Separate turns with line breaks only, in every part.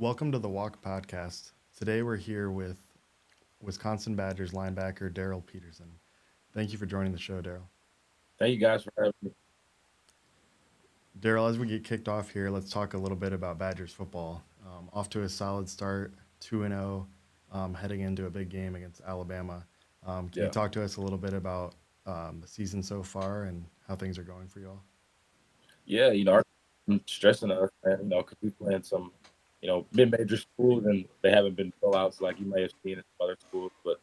Welcome to the Walk Podcast. Today we're here with Wisconsin Badgers linebacker Darryl Peterson. Thank you for joining the show, Darryl.
Thank you guys for having me.
Darryl, as we get kicked off here, let's talk a little bit about Badgers football. Off to a solid start, 2-0, heading into a big game against Alabama. Can you
Yeah.
talk to us a little bit about the season so far and how things are going for you all?
Yeah, our stressing us, man, because we playing some, mid-major schools and they haven't been blowouts like you may have seen in some other schools. But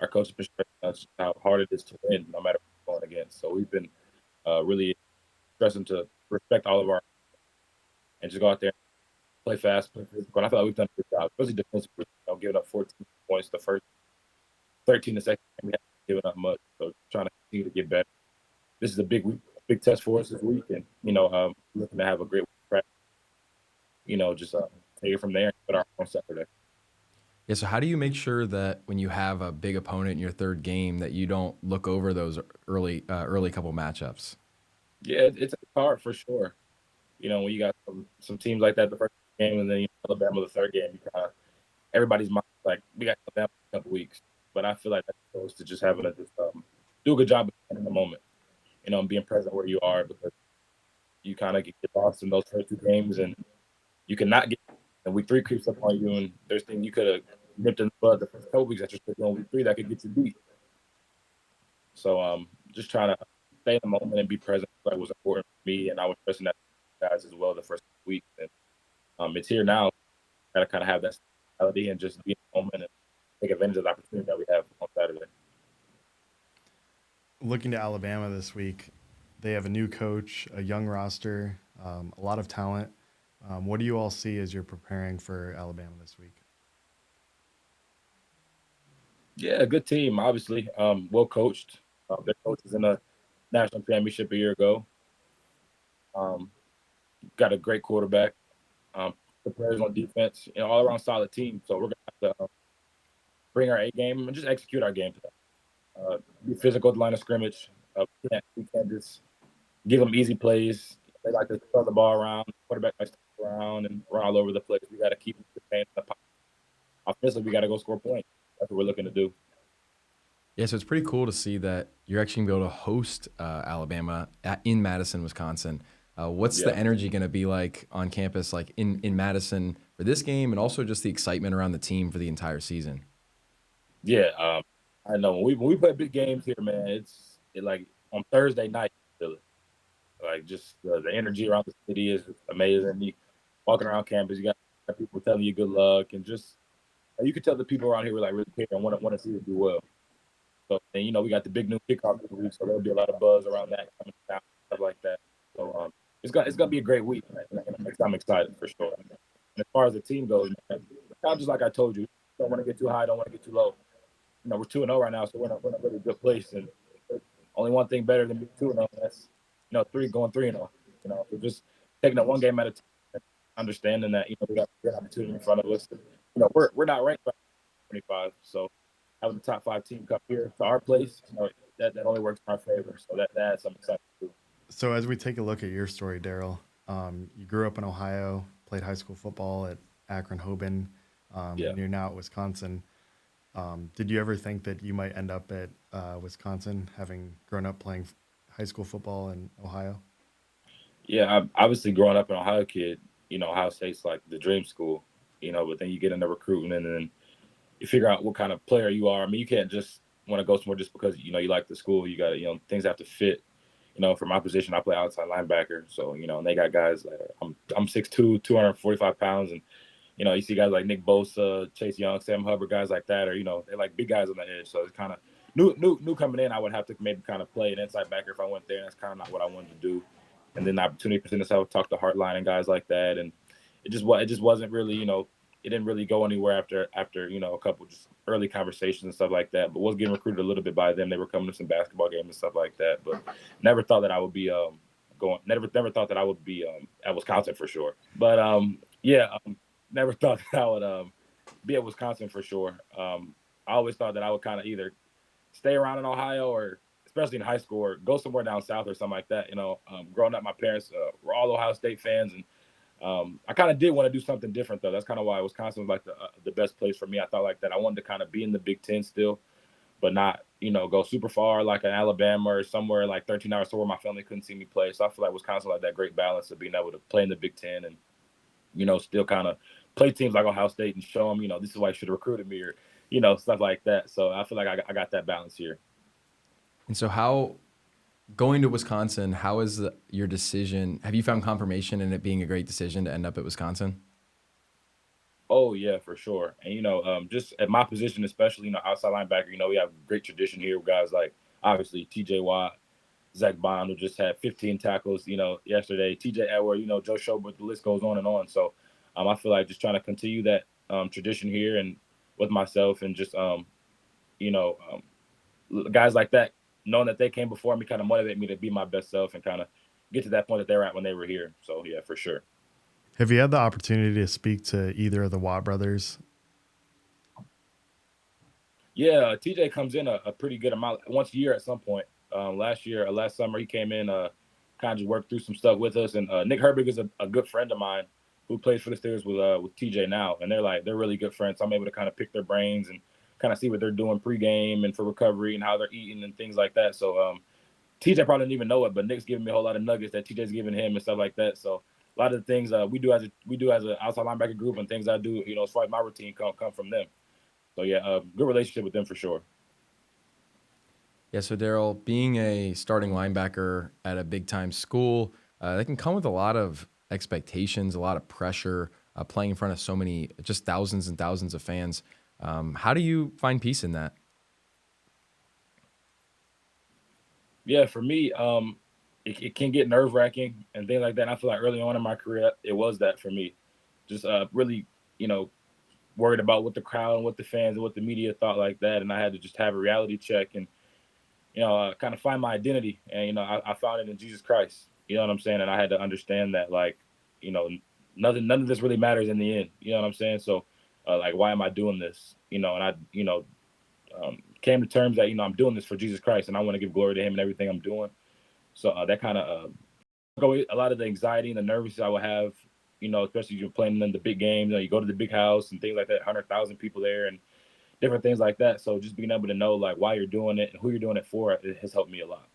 our coach has been stressing us how hard it is to win, no matter who we're going against. So we've been really stressing to respect all of our and just go out there, play fast, play physical. And I feel like we've done a good job, especially defensively. Giving up 14 points the first 13 the second game. We haven't given up much. So trying to continue to get better. This is a big week, big test for us this week, and looking to have a great week. Just take it from there and put our on Saturday.
Yeah, so how do you make sure that when you have a big opponent in your third game that you don't look over those early couple matchups?
Yeah, it's hard for sure. When you got some teams like that the first game, and then Alabama the third game, you kind of everybody's mind like we got Alabama in a couple weeks. But I feel like that's close to just having to just do a good job in the moment, and being present where you are because you kind of get lost in those first two games, and you cannot get. And week three creeps up on you, and there's things you could have nipped in the bud the first couple weeks that you're still on week three that could get you beat. So just trying to stay in the moment and be present like was important for me, and I was stressing that guys as well the first week. And it's here now. Got to kind of have that mentality and just be in the moment and take advantage of the opportunity that we have on Saturday.
Looking to Alabama this week, they have a new coach, a young roster, a lot of talent. What do you all see as you're preparing for Alabama this week?
Yeah, a good team, obviously. Well coached. Their coach was in a national championship a year ago. Um, got a great quarterback. The players on defense, all around solid team. So we're gonna have to bring our A game and just execute our game plan. Be physical at the line of scrimmage. We can't just give them easy plays. They like to throw the ball around. Quarterback likes to throw around and run all over the place. We got to keep the pain in the pocket. Offensively, we got to go score points. That's what we're looking to do.
Yeah, so it's pretty cool to see that you're actually going to be able to host Alabama in Madison, Wisconsin. What's the
Yeah,
energy going to be like on campus, like in Madison for this game, and also just the excitement around the team for the entire season?
yeah. I know when we play big games here, man. It like on Thursday night, you feel it. Like just the energy around the city is amazing. You walking around campus, you got people telling you good luck, and just you can tell the people around here like really care and want to see you do well. So and we got the big new kickoff this week, so there'll be a lot of buzz around that coming down, stuff like that. So it's gonna be a great week. Man. I'm excited for sure. And as far as the team goes, man, I'm just like I told you, don't want to get too high, don't want to get too low. We're 2-0 right now, so we're in a really good place. And only one thing better than being 2-0, that's three going 3-0. So just taking it one game at a time, understanding that we got a good opportunity in front of us. We're not ranked by 25, so having the top five team come here to our place, that only works in our favor. So that's something exciting to do.
So, as we take a look at your story, Daryl, you grew up in Ohio, played high school football at Akron Hoban,
Yeah.
and you're now at Wisconsin. Did you ever think that you might end up at Wisconsin, having grown up playing high school football in Ohio?
Yeah, obviously growing up an Ohio kid, Ohio State's like the dream school, but then you get into recruiting and then you figure out what kind of player you are. I mean, you can't just want to go somewhere just because you like the school. You got to things have to fit. For my position, I play outside linebacker, so and they got guys like I'm 6'2", 245 pounds, and you see guys like Nick Bosa, Chase Young, Sam Hubbard, guys like that, or they're like big guys on the edge. So it's kind of new coming in. I would have to maybe kind of play an inside backer if I went there. And that's kind of not what I wanted to do. And then the opportunity presented itself, talk to Heartline and guys like that, and it just wasn't really it didn't really go anywhere after a couple just early conversations and stuff like that. But was getting recruited a little bit by them. They were coming to some basketball games and stuff like that. But never thought that I would be going. Never thought that I would be at Wisconsin for sure. But yeah, never thought that I would be at Wisconsin for sure. I always thought that I would kind of either stay around in Ohio or especially in high school or go somewhere down south or something like that. Growing up, my parents were all Ohio State fans, and I kind of did want to do something different though. That's kind of why Wisconsin was like the best place for me. I thought like that I wanted to kind of be in the Big Ten still, but not go super far like an Alabama or somewhere like 13 hours to where my family couldn't see me play. So I feel like Wisconsin like that great balance of being able to play in the Big Ten and still kind of play teams like Ohio State and show them this is why you should have recruited me or stuff like that. So I feel like I got that balance here.
And so, how going to Wisconsin? How is your decision? Have you found confirmation in it being a great decision to end up at Wisconsin?
Oh yeah, for sure. And just at my position, especially outside linebacker, we have great tradition here with guys like obviously T.J. Watt, Zach Bond, who just had 15 tackles, yesterday. T.J. Edward, Joe Schobert, the list goes on and on. So I feel like just trying to continue that tradition here and with myself and just you know guys like that, knowing that they came before me, kind of motivate me to be my best self and kind of get to that point that they were at when they were here. So yeah, for sure.
Have you had the opportunity to speak to either of the Watt brothers?
Yeah, TJ comes in a pretty good amount once a year at some point. Last summer, he came in, kind of just worked through some stuff with us. And Nick Herbig is a good friend of mine who plays for the Steelers with TJ now, and they're really good friends. So I'm able to kind of pick their brains and kind of see what they're doing pregame and for recovery and how they're eating and things like that. So TJ probably didn't even know it, but Nick's giving me a whole lot of nuggets that TJ's giving him and stuff like that. So a lot of the things we do as an outside linebacker group and things I do, as far as my routine come from them. So yeah, good relationship with them for sure.
Yeah. So, Darryl, being a starting linebacker at a big time school, that can come with a lot of expectations, a lot of pressure, playing in front of so many, just thousands and thousands of fans. How do you find peace in that?
Yeah, for me, it can get nerve wracking and things like that. And I feel like early on in my career, it was that for me. Just really, you know, worried about what the crowd and what the fans and what the media thought like that. And I had to just have a reality check and kind of find my identity. And I found it in Jesus Christ. You know what I'm saying? And I had to understand that like, you know, none of this really matters in the end. You know what I'm saying? So, like, why am I doing this? And I, came to terms that I'm doing this for Jesus Christ, and I want to give glory to Him in everything I'm doing. So that kind of go a lot of the anxiety and the nervousness I would have. Especially if you're playing in the big games. You go to the big house and things like that, 100,000 people there, and different things like that. So just being able to know like why you're doing it and who you're doing it for, it has helped me a lot.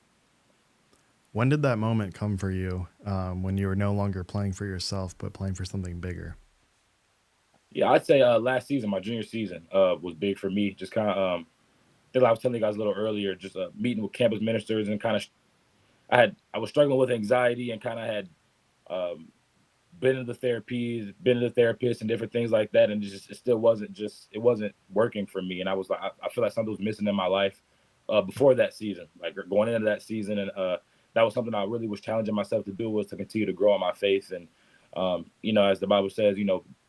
When did that moment come for you when you were no longer playing for yourself, but playing for something bigger?
Yeah, I'd say last season, my junior season, was big for me. Just kind of, I was telling you guys a little earlier, just meeting with campus ministers and kind of, I was struggling with anxiety and kind of had um, been to the therapies, been to the therapist and different things like that. And it still it wasn't working for me. And I was like, I feel like something was missing in my life before that season, like going into that season. And that was something I really was challenging myself to do, was to continue to grow in my faith. And, as the Bible says,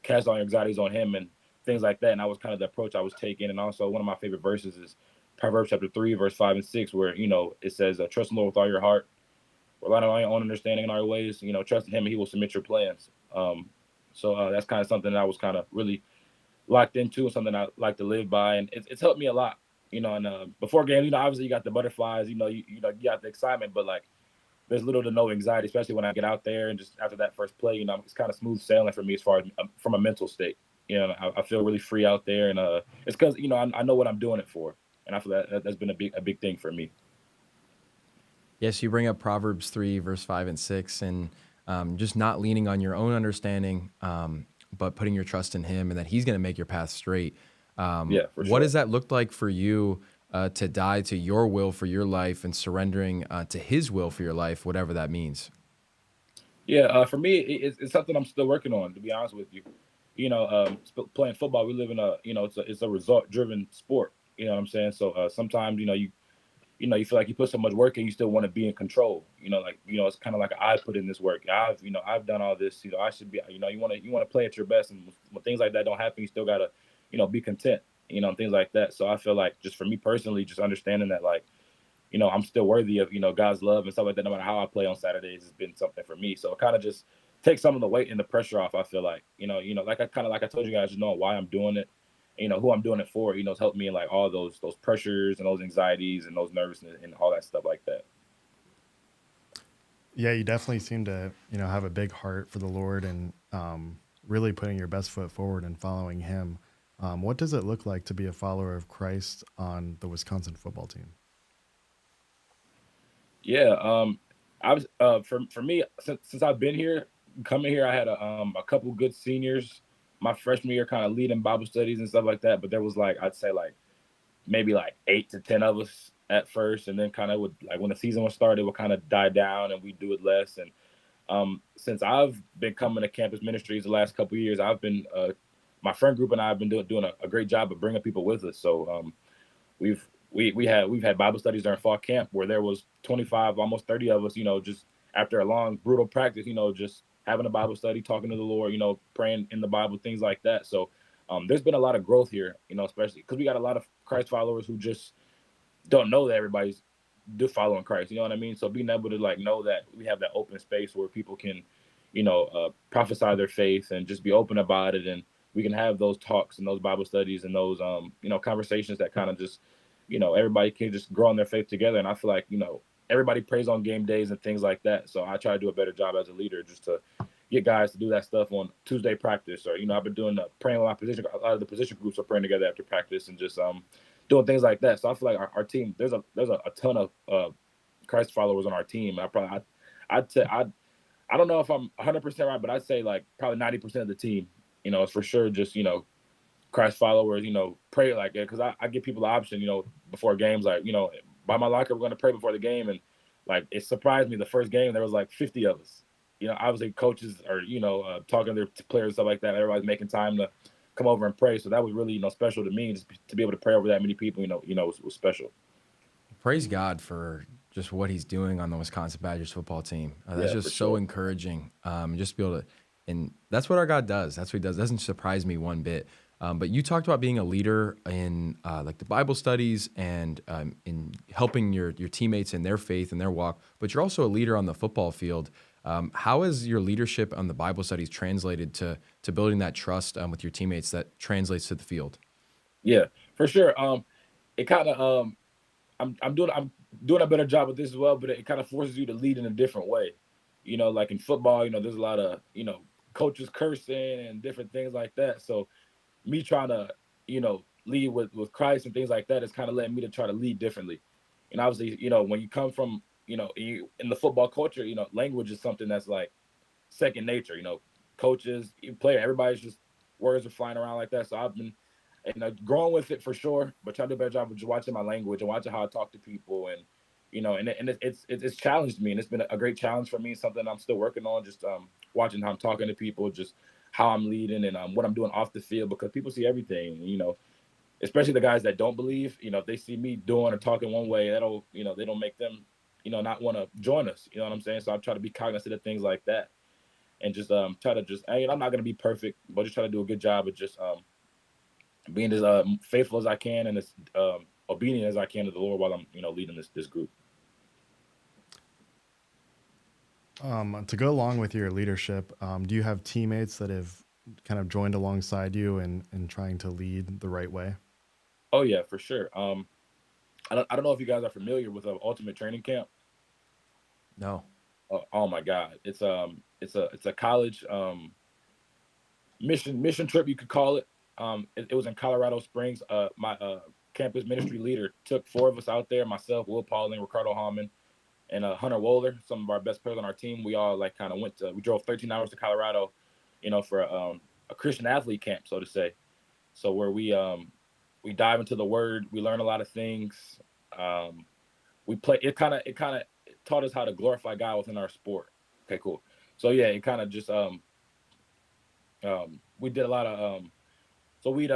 cast all your anxieties on Him and things like that. And that was kind of the approach I was taking. And also one of my favorite verses is Proverbs chapter 3, verse 5 and 6, where, it says, trust the Lord with all your heart, rely on your own understanding in our ways, trust in Him and He will submit your plans. So that's kind of something that I was kind of really locked into and something I like to live by. And it's helped me a lot, and before games, obviously you got the butterflies, you got the excitement, but like there's little to no anxiety, especially when I get out there and just after that first play, it's kind of smooth sailing for me as far as from a mental state. I feel really free out there, and it's because I know what I'm doing it for, and I feel that's been a big thing for me.
Yes, you bring up Proverbs 3, verse 5 and 6, and just not leaning on your own understanding, but putting your trust in Him and that He's going to make your path straight.
Yeah, for
What
sure.
does that look like for you to die to your will for your life and surrendering to His will for your life, whatever that means?
Yeah, for me, it's something I'm still working on. To be honest with you, playing football, we live in it's a result driven sport. You know what I'm saying? So sometimes you feel like you put so much work in, you still want to be in control. It's kind of like I put in this work. I've done all this. I should be. You want to play at your best, and when things like that don't happen, you still gotta be content. And things like that. So I feel like just for me personally, just understanding that like I'm still worthy of, God's love and stuff like that. No matter how I play on Saturdays, has been something for me. So it kind of just takes some of the weight and the pressure off. I feel like, like I told you guys, just knowing why I'm doing it, who I'm doing it for, it's helped me in like all those pressures and those anxieties and those nervousness and all that stuff like that.
Yeah, you definitely seem to, have a big heart for the Lord, and really putting your best foot forward and following him. What does it look like to be a follower of Christ on the Wisconsin football team?
Yeah, I was for me since I've been here, coming here, I had a couple good seniors. My freshman year, kind of leading Bible studies and stuff like that. But there was like I'd say like maybe like 8 to 10 of us at first, and then kind of would like when the season was started, would kind of die down and we do it less. And since I've been coming to campus ministries the last couple of years, I've been my friend group and I have been doing a great job of bringing people with us. So we've had Bible studies during fall camp where there was 25, almost 30 of us, just after a long, brutal practice, just having a Bible study, talking to the Lord, praying in the Bible, things like that. So there's been a lot of growth here, especially because we got a lot of Christ followers who just don't know that everybody's do following Christ. You know what I mean? So being able to like know that we have that open space where people can, prophesy their faith and just be open about it, and we can have those talks and those Bible studies and those conversations that kind of just, everybody can just grow in their faith together. And I feel like everybody prays on game days and things like that. So I try to do a better job as a leader just to get guys to do that stuff on Tuesday practice, or I've been doing praying a lot of the position groups are praying together after practice and just doing things like that. So I feel like our team, there's a ton of Christ followers on our team. I don't know if I'm 100% right, but I'd say like probably 90% of the team, it's for sure just Christ followers. Pray like it because I give people the option, before games, like by my locker we're going to pray before the game, and like it surprised me the first game there was like 50 of us. Obviously coaches are talking to their players and stuff like that. Everybody's making time to come over and pray. So that was really special to me, just to be able to pray over that many people. Was special.
Praise God for just what he's doing on the Wisconsin Badgers football team. That's
Yeah, for
just so
sure.
encouraging. Just be able to, and that's what our God does. That's what he does. It doesn't surprise me one bit. But you talked about being a leader in like the Bible studies and in helping your teammates in their faith and their walk. But you're also a leader on the football field. How has your leadership on the Bible studies translated to building that trust with your teammates that translates to the field?
Yeah, for sure. It kind of I'm doing a better job with this as well, but it kind of forces you to lead in a different way. Like in football, there's a lot of coaches cursing and different things like that. So me trying to lead with Christ and things like that is kind of letting me to try to lead differently. And obviously, when you come from in the football culture, language is something that's like second nature. Coaches, player, everybody's just words are flying around like that. So I've been growing with it for sure, but trying to do a better job of just watching my language and watching how I talk to people, and it's challenged me, and it's been a great challenge for me. Something I'm still working on, just watching how I'm talking to people, just how I'm leading, and what I'm doing off the field, because people see everything. Especially the guys that don't believe. If they see me doing or talking one way, that'll they don't make them not want to join us. You know what I'm saying? So I try to be cognizant of things like that, and just try to just I'm not gonna be perfect, but just try to do a good job of just being as faithful as I can and as obedient as I can to the Lord while I'm leading this group.
To go along with your leadership, do you have teammates that have kind of joined alongside you in trying to lead the right way?
Oh yeah, for sure. I don't know if you guys are familiar with Ultimate Training Camp.
No.
Oh my God, it's a college mission trip, you could call it. It was in Colorado Springs. My campus ministry leader took four of us out there: myself, Will Pauling, Ricardo Hallman, and Hunter Wohler, some of our best players on our team. We all like kind of we drove 13 hours to Colorado, for a Christian athlete camp, so to say. So where we dive into the Word, we learn a lot of things. We play. It kind of taught us how to glorify God within our sport. Okay, cool. So yeah, it kind of just we did a lot of so we'd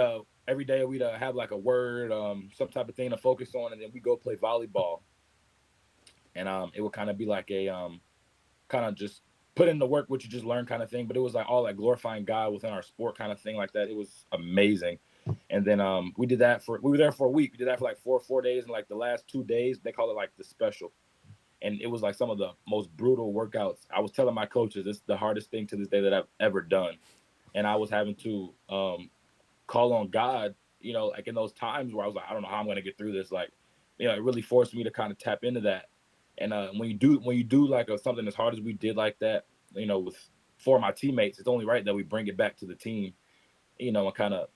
every day we'd have like a word, some type of thing to focus on, and then we go play volleyball, and it would kind of be like a kind of just put in the work what you just learned kind of thing, but it was like all like glorifying God within our sport kind of thing like that. It was amazing. And then we were there for a week. We did that for like 4 days, and like the last 2 days they call it like the special. And it was like some of the most brutal workouts. I was telling my coaches it's the hardest thing to this day that I've ever done. And I was having to call on God, like in those times where I was like, I don't know how I'm going to get through this. Like, it really forced me to kind of tap into that. And when you do like something as hard as we did like that, with for my teammates, it's only right that we bring it back to the team, and kind of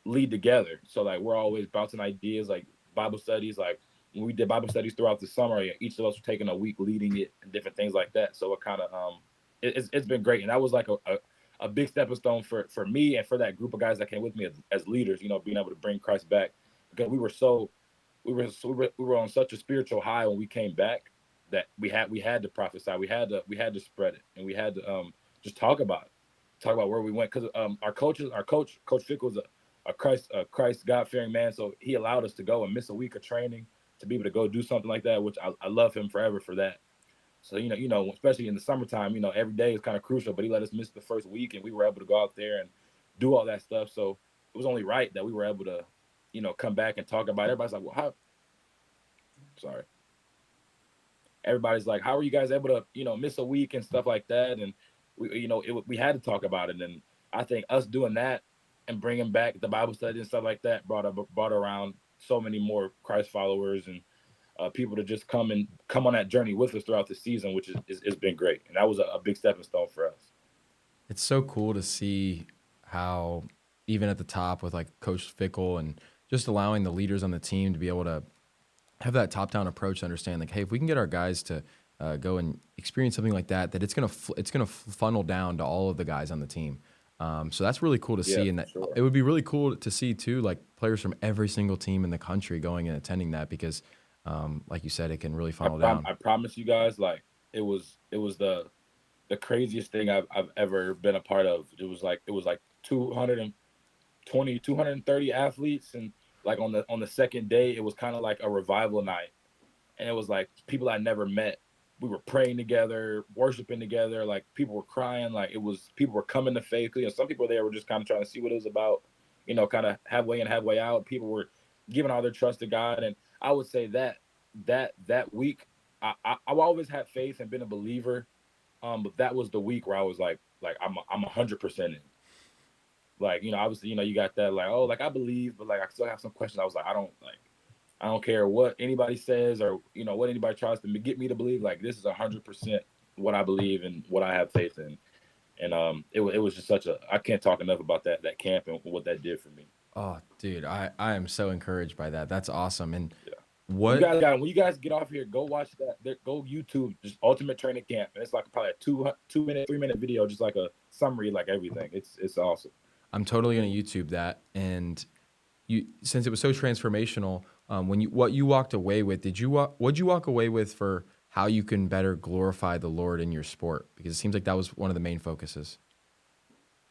lead together. So like we're always bouncing ideas, like Bible studies. Like when we did Bible studies throughout the summer, each of us were taking a week leading it and different things like that. So it kind of it's been great, and that was like a big stepping stone for me and for that group of guys that came with me as leaders. Being able to bring Christ back, because we were on such a spiritual high when we came back that we had to prophesy, we had to spread it, and we had to just talk about where we went, because our coach Coach Fick was a Christ God fearing man, so he allowed us to go and miss a week of training to be able to go do something like that, which I love him forever for that. So especially in the summertime, every day is kind of crucial, but he let us miss the first week, and we were able to go out there and do all that stuff. So it was only right that we were able to, come back and talk about it. Everybody's like, well, sorry. Everybody's like, how are you guys able to, miss a week and stuff like that? And we had to talk about it. And I think us doing that and bringing back the Bible study and stuff like that brought around so many more Christ followers and people to just come on that journey with us throughout the season, which has been great. And that was a big stepping stone for us.
It's so cool to see how even at the top with like Coach Fickle and just allowing the leaders on the team to be able to have that top-down approach to understand, like, hey, if we can get our guys to go and experience something like that, it's gonna funnel down to all of the guys on the team. So that's really cool to see, and that
sure.
it would be really cool to see too, like players from every single team in the country going and attending that, because, like you said, it can really funnel down.
I promise you guys, like it was the craziest thing I've ever been a part of. It was like 220, 230 athletes, and like on the second day, it was kind of like a revival night, and it was like people I never met. We were praying together, worshiping together. Like people were crying. Like people were coming to faith. Some people there were just kind of trying to see what it was about. Kind of halfway in, halfway out. People were giving all their trust to God, and I would say that week, I've always had faith and been a believer. But that was the week where I was like I'm 100% in. Like, obviously, you got that, like, oh, like I believe, but like I still have some questions. I was like, I don't care what anybody says or what anybody tries to get me to believe. Like this is 100% what I believe and what I have faith in. And it was just I can't talk enough about that camp and what that did for me.
Oh, dude, I am so encouraged by that. That's awesome. And
Yeah.
what
when you guys get off here, go watch that. Go YouTube, just Ultimate Training Camp, and it's like probably a 2-minute, 3-minute video, just like a summary, like everything. It's awesome.
I'm totally gonna YouTube that. And since it was so transformational, what you walked away with, what'd you walk away with for how you can better glorify the Lord in your sport? Because it seems like that was one of the main focuses.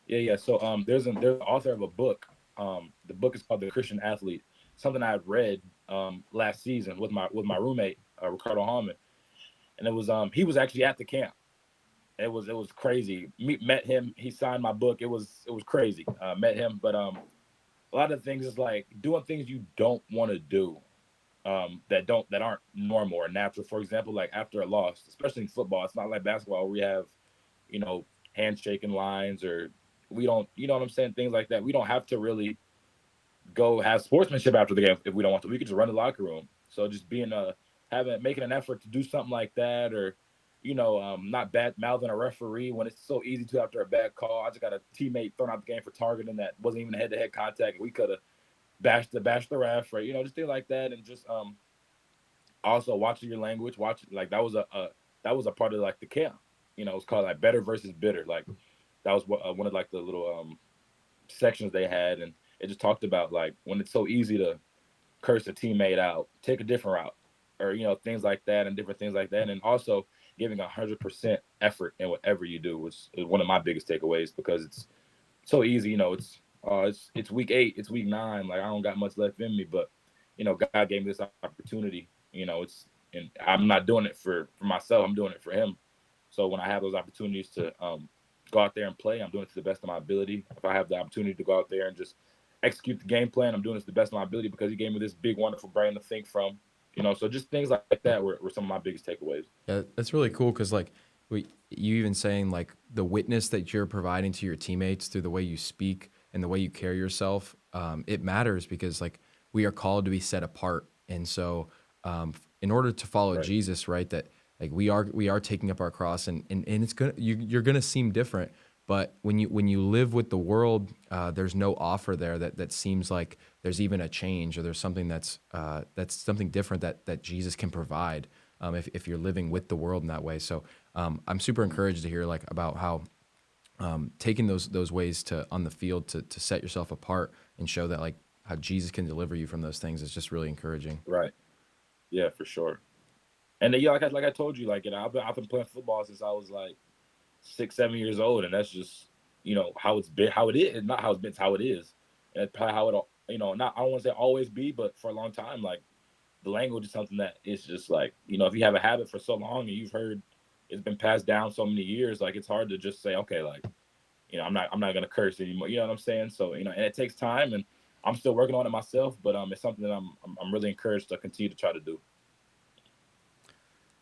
Yeah. So there's an author of a book. The book is called The Christian Athlete. Something I had read last season with my roommate Ricardo Hallman, and it was he was actually at the camp. It was crazy. Met him. He signed my book. It was crazy. Met him, but a lot of things is like doing things you don't want to do, that aren't normal or natural. For example, like after a loss, especially in football, it's not like basketball where we have, handshaking lines, or we don't, you know what I'm saying, things like that. We don't have to really go have sportsmanship after the game if we don't want to. We could just run the locker room. So just making an effort to do something like that, or not bad mouthing a referee when it's so easy to after a bad call. I just got a teammate thrown out the game for targeting that wasn't even head-to-head contact. We could have bashed the ref, right? Just things like that, and just also watching your language. Like that was a part of like the camp. It's called like better versus bitter. Like that was one of like the little sections they had, and it just talked about like when it's so easy to curse a teammate out, take a different route, or things like that, and different things like that, and also giving 100% effort in whatever you do, which is one of my biggest takeaways, because it's so easy. It's week 8, it's week 9. Like I don't got much left in me, but God gave me this opportunity. And I'm not doing it for myself. I'm doing it for Him. So when I have those opportunities to go out there and play, I'm doing it to the best of my ability. If I have the opportunity to go out there and just execute the game plan, I'm doing it to the best of my ability, because He gave me this big, wonderful brain to think from. So just things like that were some of my biggest takeaways.
Yeah, that's really cool, because like you even saying like the witness that you're providing to your teammates through the way you speak and the way you carry yourself, it matters, because like we are called to be set apart. And so in order to follow
Right.
Jesus, right, that Like we are taking up our cross, and it's gonna you're gonna seem different. But when you live with the world, there's no offer there that seems like there's even a change, or there's something that's something different that Jesus can provide, if you're living with the world in that way. So I'm super encouraged to hear like about how taking those ways to on the field to set yourself apart and show that like how Jesus can deliver you from those things is just really encouraging.
Right. Yeah, for sure. And then, yeah, like I told you, like, I've been playing football since I was like 6, 7 years old, and that's just how it's been, how it is, not how it's been, it's how it is, and it's probably how it'll, not, I don't want to say always be, but for a long time, like the language is something that is just like, if you have a habit for so long and you've heard it's been passed down so many years, like it's hard to just say, okay, like, I'm not gonna curse anymore. You know what I'm saying? So, and it takes time, and I'm still working on it myself, but it's something that I'm really encouraged to continue to try to do.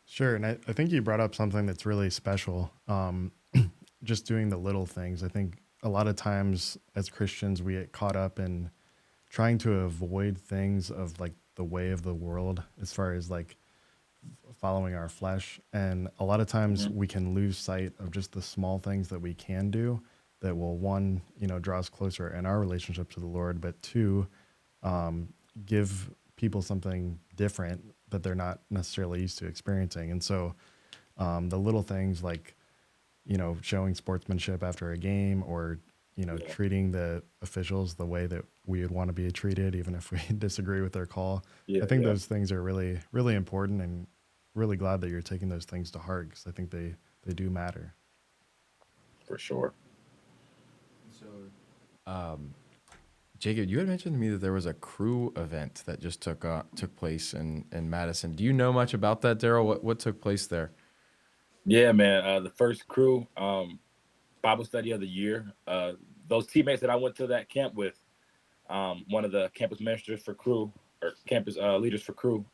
Sure. And I think you brought up something that's really special. Just doing the little things. I think a lot of times as Christians, we get caught up in trying to avoid things of like the way of the world as far as like following our flesh. And a lot of times
Hmm.
we can lose sight of just the small things that we can do that will, one, draw us closer in our relationship to the Lord, but two, um, give people something different that they're not necessarily used to experiencing. And so the little things like, showing sportsmanship after a game, or,
Yeah,
treating the officials the way that we would want to be treated, even if we disagree with their call. I
yeah,
think
yeah,
those things are really, really important, and really glad that you're taking those things to heart, because I think they do matter.
for sure.
So, um, Jacob, you had mentioned to me that there was a crew event that just took place in Madison. Do you know much about that, Daryl? What took place there?
Yeah, man. The first crew Bible study of the year. Those teammates that I went to that camp with, one of the campus ministers for crew, or campus leaders for crew,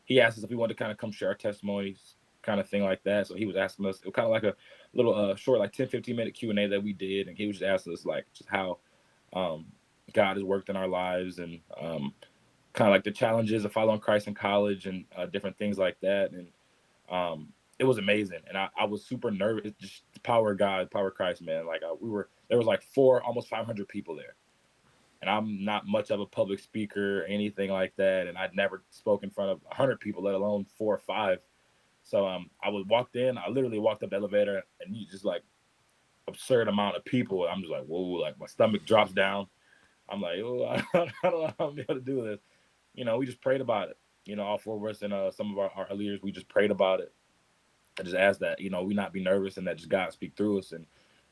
he asked us if we wanted to kind of come share our testimonies, kind of thing like that. So he was asking us, it was kind of like a little short, like 10-15 minute Q&A that we did. And he was just asking us like just how um, God has worked in our lives, and kind of like the challenges of following Christ in college, and different things like that. And it was amazing. And I was super nervous. It's just the power of God, power of Christ, man. Like there was like almost 500 people there. And I'm not much of a public speaker or anything like that. And I'd never spoke in front of 100 people, let alone 4 or 5. So walked in, I literally walked up the elevator, and you just like absurd amount of people. I'm just like, whoa, like my stomach drops down. I'm like, oh, I don't know how I'm able to do this. We just prayed about it. All 4 of us, and some of our leaders, we just prayed about it. I just asked that, we not be nervous, and that just God speak through us. And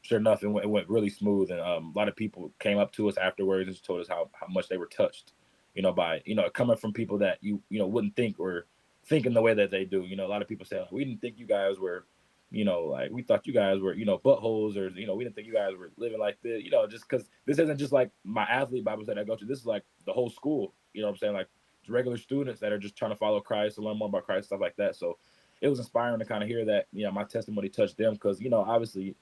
sure enough, it went really smooth. And a lot of people came up to us afterwards and just told us how much they were touched, by, coming from people that wouldn't think or think in the way that they do. A lot of people say, we didn't think you guys were, like we thought you guys were, buttholes, or, we didn't think you guys were living like this, just because this isn't just like my athlete Bible study I go to. This is like the whole school, what I'm saying? Like regular students that are just trying to follow Christ and learn more about Christ, stuff like that. So it was inspiring to kind of hear that, my testimony touched them, because, obviously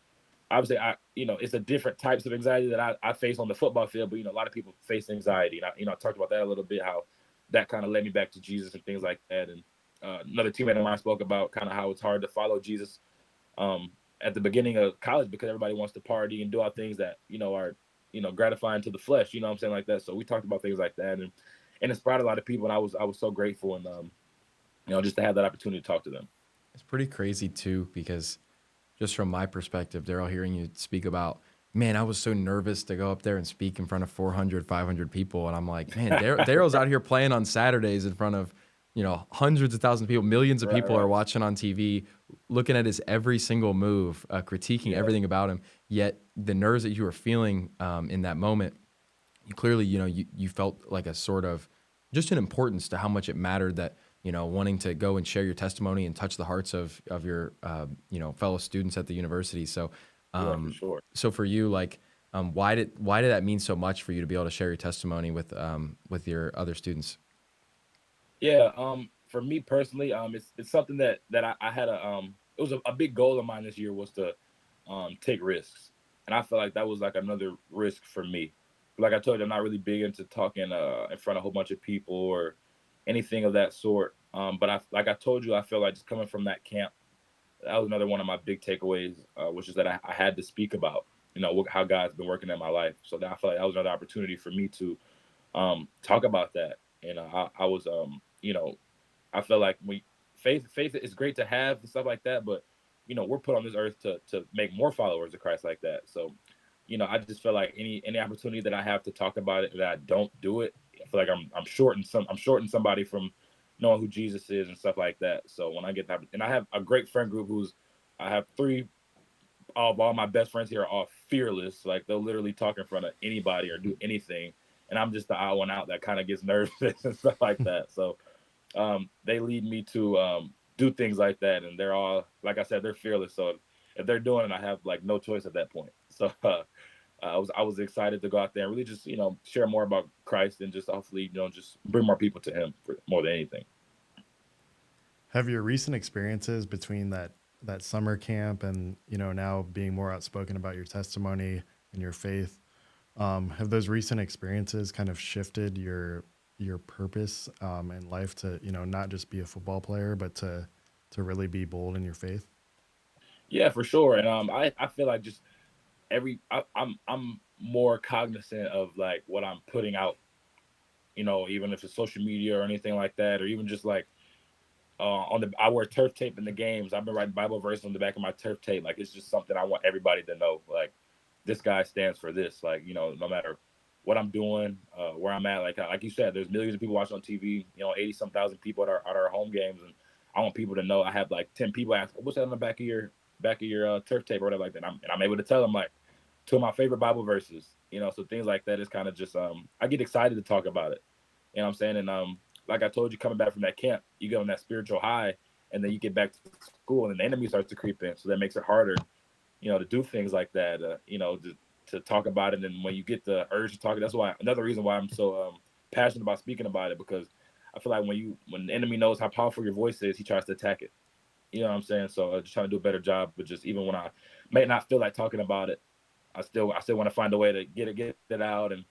it's a different types of anxiety that I face on the football field, but a lot of people face anxiety. And I talked about that a little bit, how that kind of led me back to Jesus and things like that. And another teammate of mine spoke about kind of how it's hard to follow Jesus um, at the beginning of college, because everybody wants to party and do all things that are gratifying to the flesh. You know what I'm saying, like that. So we talked about things like that, and inspired a lot of people. And I was so grateful, and just to have that opportunity to talk to them.
It's pretty crazy too, because just from my perspective, Daryl, hearing you speak about, man, I was so nervous to go up there and speak in front of 400, 500 people. And I'm like, man, Daryl's out here playing on Saturdays in front of, hundreds of thousands of people, millions of
Right,
people are
right.
watching on TV, looking at his every single move, critiquing
Yeah,
everything about him. Yet the nerves that you were feeling in that moment, you clearly, you felt like a sort of just an importance to how much it mattered that, wanting to go and share your testimony and touch the hearts of your, fellow students at the university. So,
yeah, for
um,
sure.
so for you, like, why did that mean so much for you to be able to share your testimony with your other students?
Yeah, for me personally, it's something that I had it was a big goal of mine this year, was to take risks. And I feel like that was like another risk for me. Like I told you, I'm not really big into talking in front of a whole bunch of people or anything of that sort. But like I told you, I feel like just coming from that camp, that was another one of my big takeaways, which is that I had to speak about, how God's been working in my life. So that I feel like that was another opportunity for me to talk about that. And I was, I feel like faith is great to have and stuff like that, but we're put on this earth to make more followers of Christ like that. So, I just feel like any opportunity that I have to talk about it that I don't do it, I feel like I'm shorting somebody from knowing who Jesus is and stuff like that. So when I get that, and I have a great friend group I have three of all my best friends here are all fearless. Like they'll literally talk in front of anybody or do anything. And I'm just the odd one out that kind of gets nervous and stuff like that. So they lead me to do things like that. And they're all, like I said, they're fearless. So if they're doing it, I have like no choice at that point. So I was excited to go out there and really just, share more about Christ and just hopefully, just bring more people to him for more than anything.
Have your recent experiences between that summer camp and now being more outspoken about your testimony and your faith, have those recent experiences kind of shifted your purpose in life to not just be a football player, but to really be bold in your faith?
Yeah, for sure. And I feel like just I'm more cognizant of like what I'm putting out, even if it's social media or anything like that, or even just like I wear turf tape in the games. I've been writing Bible verses on the back of my turf tape. Like it's just something I want everybody to know. Like this guy stands for this. Like no matter what I'm doing, where I'm at. Like you said, there's millions of people watching on TV. 80 some thousand people at our home games, and I want people to know. I have like 10 people ask, "What's that on the back of your turf tape or whatever like that?" And I'm able to tell them like two of my favorite Bible verses. So things like that is kind of just I get excited to talk about it. You know what I'm saying? And like I told you, coming back from that camp, you get on that spiritual high, and then you get back to school, and then the enemy starts to creep in. So that makes it harder, to do things like that. To talk about it, and when you get the urge to talk, that's why another reason why I'm so passionate about speaking about it, because I feel like when the enemy knows how powerful your voice is, he tries to attack it. You know what I'm saying? So just trying to do a better job, but just even when I may not feel like talking about it, I still want to find a way to get it out. And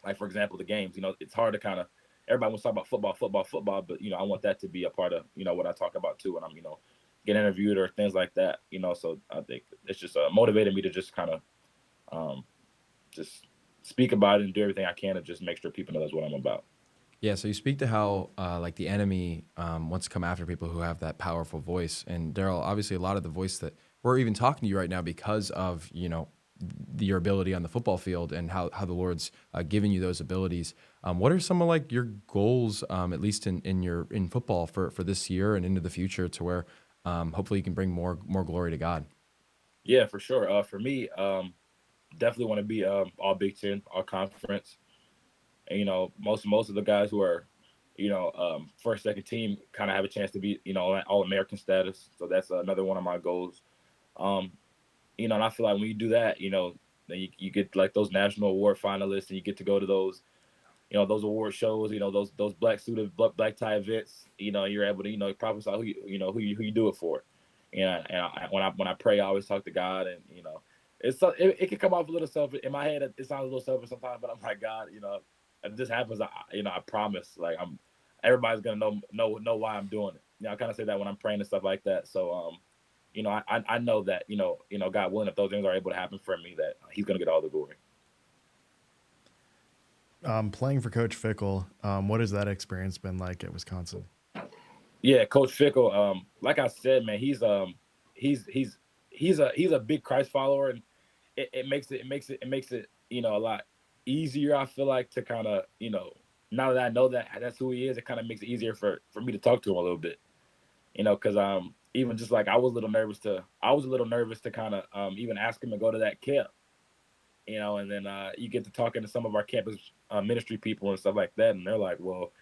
like for example, the games. It's hard to kind of everybody wants to talk about football, but I want that to be a part of what I talk about too when I'm get interviewed or things like that. So I think it's just motivated me to just kind of um, just speak about it and do everything I can to just make sure people know that's what I'm about.
Yeah, so you speak to how like the enemy wants to come after people who have that powerful voice. And Darryl, obviously, a lot of the voice that we're even talking to you right now because of your ability on the football field and how the Lord's given you those abilities. What are some of like your goals, at least in football for this year and into the future, to where hopefully you can bring more glory to God?
Yeah, for sure. For me, definitely want to be all Big Ten, all conference. And most of the guys who are first, second team kind of have a chance to be all American status. So that's another one of my goals. Um, and I feel like when you do that, then you get like those national award finalists, and you get to go to those award shows, those black suited black tie events. You're able to prophesy who you do it for. When I pray, I always talk to God, and it can come off a little selfish in my head. It sounds a little selfish sometimes, but I'm like, God, if this happens, I promise, like everybody's gonna know why I'm doing it. I kind of say that when I'm praying and stuff like that. So I know that God willing, if those things are able to happen for me, that He's gonna get all the glory.
Playing for Coach Fickle, what has that experience been like at Wisconsin?
Yeah, Coach Fickle. Like I said, man, he's a big Christ follower, and it makes it a lot easier. I feel like to kind of now that I know that that's who he is, it kind of makes it easier for me to talk to him a little bit. Because even just like I was a little nervous to kind of even ask him to go to that camp. And then you get to talking to some of our campus ministry people and stuff like that, and they're like, well,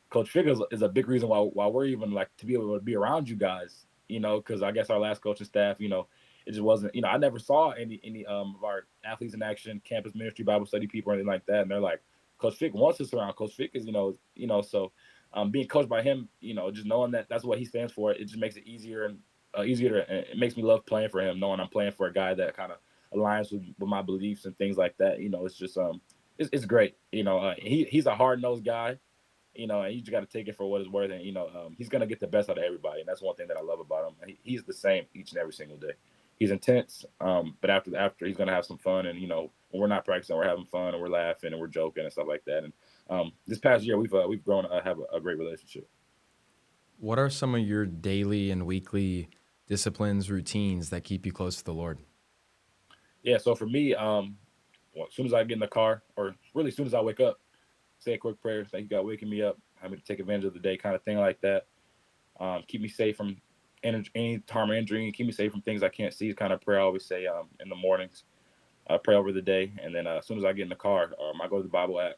Coach Figures is a big reason why we're even like to be able to be around you guys, because I guess our last coaching staff, it just wasn't, I never saw any of our athletes in action, campus ministry, Bible study people, or anything like that. And they're like, Coach Fick wants us around. Coach Fick is, so being coached by him, just knowing that that's what he stands for, it just makes it easier and it makes me love playing for him, knowing I'm playing for a guy that kind of aligns with my beliefs and things like that. It's just it's great. He's a hard nosed guy. and you just got to take it for what it's worth. And he's gonna get the best out of everybody, and that's one thing that I love about him. He's the same each and every single day. He's intense, but after he's gonna have some fun, and when we're not practicing, we're having fun and we're laughing and we're joking and stuff like that. And this past year, we've grown to have a great relationship.
What are some of your daily and weekly disciplines, routines that keep you close to the Lord?
Yeah, so for me, well, as soon as I get in the car, or really as soon as I wake up, say a quick prayer, thank you God waking me up, having to take advantage of the day, kind of thing like that. Keep me safe from any harm or injury, keep me safe from things I can't see. Kind of prayer I always say in the mornings. I pray over the day, and then as soon as I get in the car, I go to the Bible app,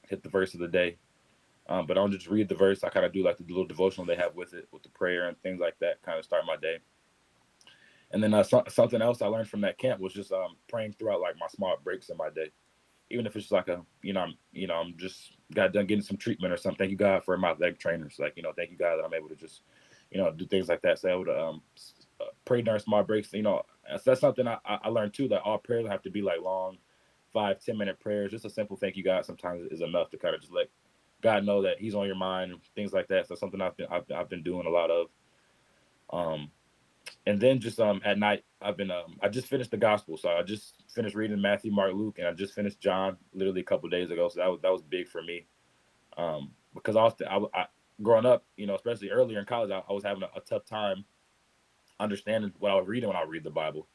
hit the verse of the day. But I don't just read the verse. I kind of do like the little devotional they have with it, with the prayer and things like that. Kind of start my day. And then something else I learned from that camp was just praying throughout like my small breaks in my day, even if it's like I'm just got done getting some treatment or something. Thank you God for my leg trainers. Like thank you God that I'm able to just do things like that. So able to pray during small breaks. That's something I learned too. That all prayers have to be like long, 5-10 minute prayers. Just a simple thank you God sometimes is enough to kind of just let God know that He's on your mind and things like that. So something I've been doing a lot of. Um, and then just at night I just finished the gospel, so I just finished reading Matthew, Mark, Luke, and I just finished John literally a couple of days ago. So that was big for me, because often I growing up, especially earlier in college, I was having a tough time understanding what I was reading when I read the Bible.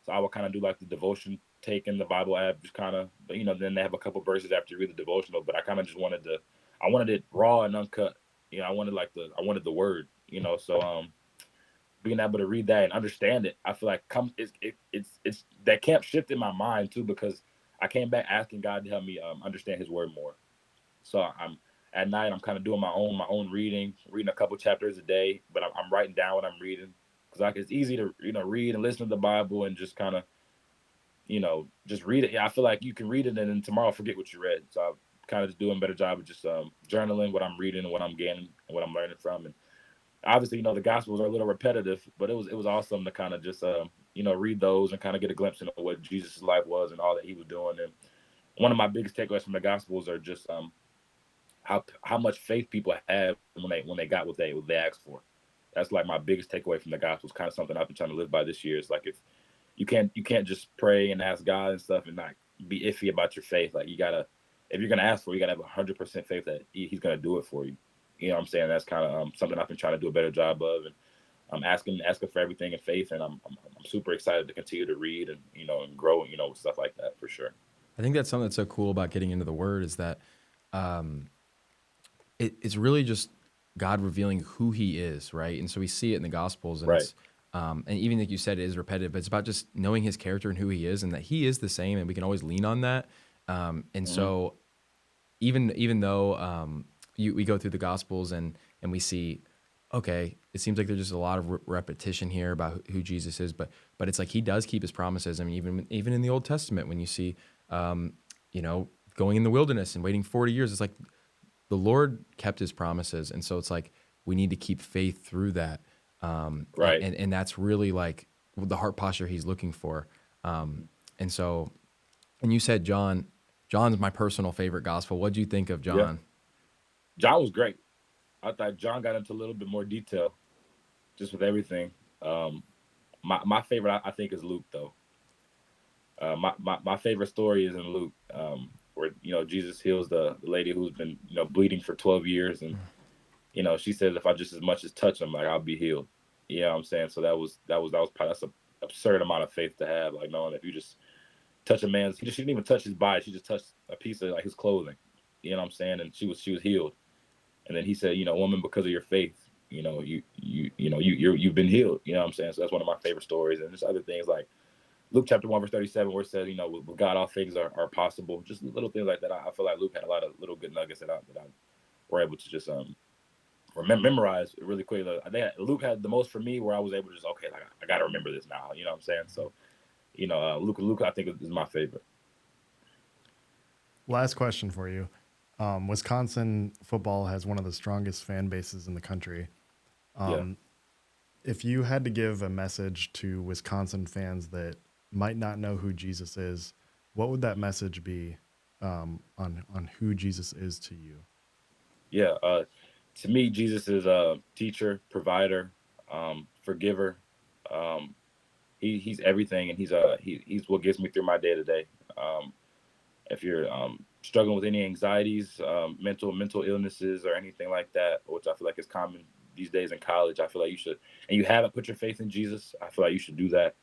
So I would kind of do like the devotion take in the Bible app, just kind of, but then they have a couple verses after you read the devotional. But I kind of just I wanted it raw and uncut. I wanted the word. So being able to read that and understand it, I feel like it's that camp shifted my mind too, because I came back asking God to help me understand His word more. So I'm at night, I'm kind of doing my own reading a couple chapters a day, but I'm writing down what I'm reading, because like it's easy to read and listen to the Bible and just kind of just read it. Yeah, I feel like you can read it and then tomorrow forget what you read. So I'm kind of just doing a better job of just journaling what I'm reading and what I'm gaining and what I'm learning from. And obviously, the Gospels are a little repetitive, but it was awesome to kind of just read those and kind of get a glimpse into what Jesus' life was and all that He was doing. And one of my biggest takeaways from the Gospels are just how much faith people have when they got what they asked for. That's like my biggest takeaway from the Gospels. Kind of something I've been trying to live by this year. It's like, if you can't just pray and ask God and stuff and not be iffy about your faith. Like, if you're gonna ask for it, you gotta have 100% faith that He's gonna do it for you. You know what I'm saying? That's kind of something I've been trying to do a better job of, and I'm asking for everything in faith, and I'm super excited to continue to read and and grow, stuff like that for sure.
I think that's something that's so cool about getting into the Word is that um, it's really just God revealing who He is, right? And so we see it in the Gospels, and
Right.
it's and even like you said, it is repetitive, but it's about just knowing His character and who He is, and that He is the same, and we can always lean on that. And
Hmm.
so even though we go through the Gospels and we see, okay, it seems like there's just a lot of repetition here about who Jesus is, but it's like He does keep His promises. I mean, even in the Old Testament, when you see, um, going in the wilderness and waiting 40 years, it's like the Lord kept His promises, and so it's like we need to keep faith through that,
Right.
and that's really like the heart posture He's looking for. And so, and you said John's my personal favorite gospel. What do you think of
Yeah.
John?
John was great. I thought John got into a little bit more detail just with everything. Um, my favorite, I think, is Luke, though. My favorite story is in Luke, where Jesus heals the lady who's been bleeding for 12 years, and she says, if I just as much as touch him, like, I'll be healed. You know what I'm saying? So that was probably, that's an absurd amount of faith to have, like knowing if you just touch a man's, she didn't even touch his body, she just touched a piece of like his clothing. You know what I'm saying? And she was healed. And then He said, woman, because of your faith, you've been healed. You know what I'm saying? So that's one of my favorite stories. And there's other things like Luke chapter 1 verse 37, where it says, with God all things are possible. Just little things like that. I feel like Luke had a lot of little good nuggets that I were able to just memorize really quickly. Luke had the most for me, where I was able to just, okay, like, I got to remember this now. You know what I'm saying? So Luke I think is my favorite.
Last question for you. Wisconsin football has one of the strongest fan bases in the country.
Yeah.
Um, if you had to give a message to Wisconsin fans that might not know who Jesus is, what would that message be on who Jesus is to you?
Yeah. To me, Jesus is a teacher, provider, forgiver. Um, he's everything, and he's what gets me through my day to day. Um, if you're struggling with any anxieties, mental illnesses, or anything like that, which I feel like is common these days in college, I feel like you should, and you haven't put your faith in Jesus, I feel like you should do that.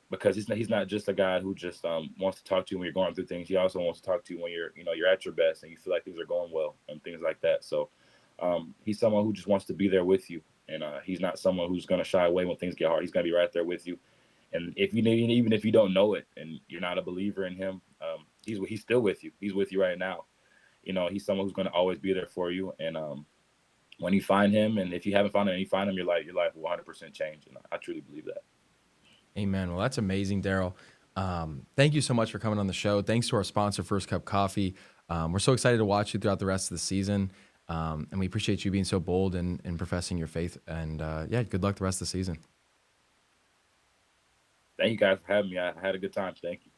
Because he's not just a guy who just wants to talk to you when you're going through things. He also wants to talk to you when you're at your best and you feel like things are going well and things like that. So he's someone who just wants to be there with you, and he's not someone who's going to shy away when things get hard. He's going to be right there with you. And if you need, even if you don't know it and you're not a believer in him, he's still with you. He's with you right now. He's someone who's going to always be there for you. And when you find him, and if you haven't found him and you find him, your life will 100% change. And I truly believe that.
Amen. Well, that's amazing, Darryl. Thank you so much for coming on the show. Thanks to our sponsor, First Cup Coffee. We're so excited to watch you throughout the rest of the season. And we appreciate you being so bold and professing your faith. And yeah, good luck the rest of the season.
Thank you guys for having me. I had a good time. Thank you.